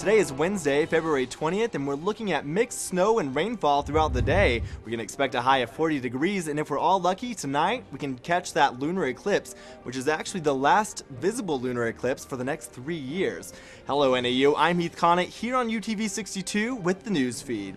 Today is Wednesday, February 20th, and we're looking at mixed snow and rainfall throughout the day. We can expect a high of 40 degrees, and if we're all lucky, tonight we can catch that lunar eclipse, which is actually the last visible lunar eclipse for the next 3 years. Hello NAU, I'm Heath Connot here on UTV62 with the news feed.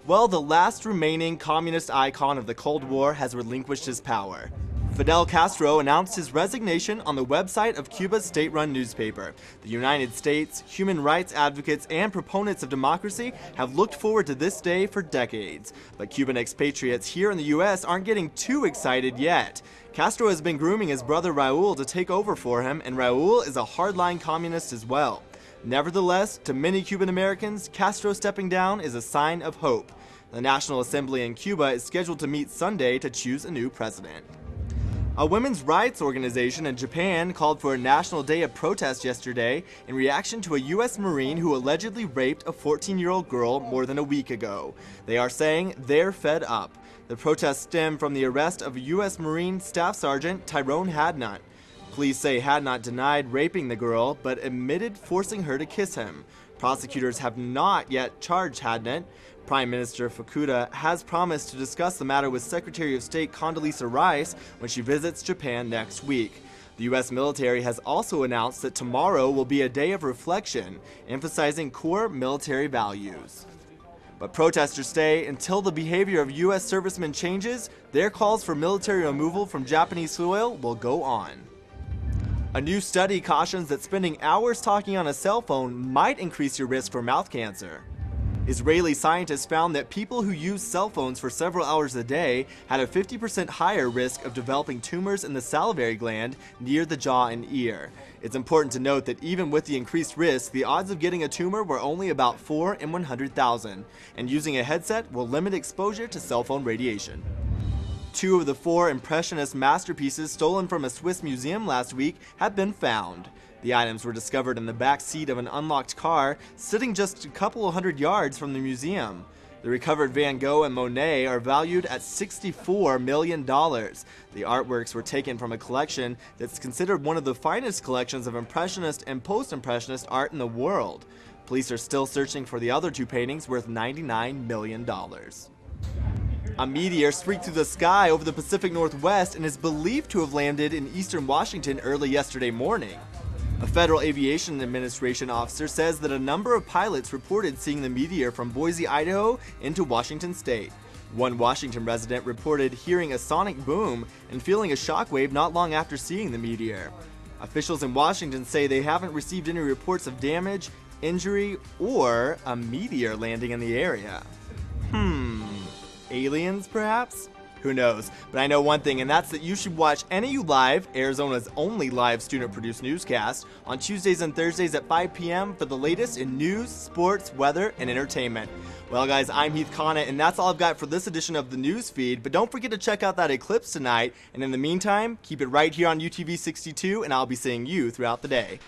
Well, the last remaining communist icon of the Cold War has relinquished his power. Fidel Castro announced his resignation on the website of Cuba's state-run newspaper. The United States, human rights advocates, and proponents of democracy have looked forward to this day for decades. But Cuban expatriates here in the US aren't getting too excited yet. Castro has been grooming his brother Raul to take over for him, and Raul is a hardline communist as well. Nevertheless, to many Cuban Americans, Castro stepping down is a sign of hope. The National Assembly in Cuba is scheduled to meet Sunday to choose a new president. A women's rights organization in Japan called for a national day of protest yesterday in reaction to a U.S. Marine who allegedly raped a 14-year-old girl more than a week ago. They are saying they're fed up. The protests stem from the arrest of U.S. Marine Staff Sergeant Tyrone Hadnot. Police say Hadnot denied raping the girl, but admitted forcing her to kiss him. Prosecutors have not yet charged Hadnot. Prime Minister Fukuda has promised to discuss the matter with Secretary of State Condoleezza Rice when she visits Japan next week. The U.S. military has also announced that tomorrow will be a day of reflection, emphasizing core military values. But protesters say until the behavior of U.S. servicemen changes, their calls for military removal from Japanese soil will go on. A new study cautions that spending hours talking on a cell phone might increase your risk for mouth cancer. Israeli scientists found that people who use cell phones for several hours a day had a 50% higher risk of developing tumors in the salivary gland near the jaw and ear. It's important to note that even with the increased risk, the odds of getting a tumor were only about 4 in 100,000, and using a headset will limit exposure to cell phone radiation. 2 of the 4 Impressionist masterpieces stolen from a Swiss museum last week have been found. The items were discovered in the back seat of an unlocked car, sitting just a couple of hundred yards from the museum. The recovered Van Gogh and Monet are valued at $64 million. The artworks were taken from a collection that's considered one of the finest collections of Impressionist and Post-Impressionist art in the world. Police are still searching for the other 2 paintings worth $99 million. A meteor streaked through the sky over the Pacific Northwest and is believed to have landed in eastern Washington early yesterday morning. A Federal Aviation Administration officer says that a number of pilots reported seeing the meteor from Boise, Idaho into Washington state. One Washington resident reported hearing a sonic boom and feeling a shockwave not long after seeing the meteor. Officials in Washington say they haven't received any reports of damage, injury, or a meteor landing in the area. Aliens, perhaps? Who knows? But I know one thing, and that's that you should watch NAU Live, Arizona's only live student-produced newscast, on Tuesdays and Thursdays at 5 p.m. for the latest in news, sports, weather, and entertainment. Well, guys, I'm Heath Connot, and that's all I've got for this edition of the news feed. But don't forget to check out that eclipse tonight, and in the meantime, keep it right here on UTV62, and I'll be seeing you throughout the day.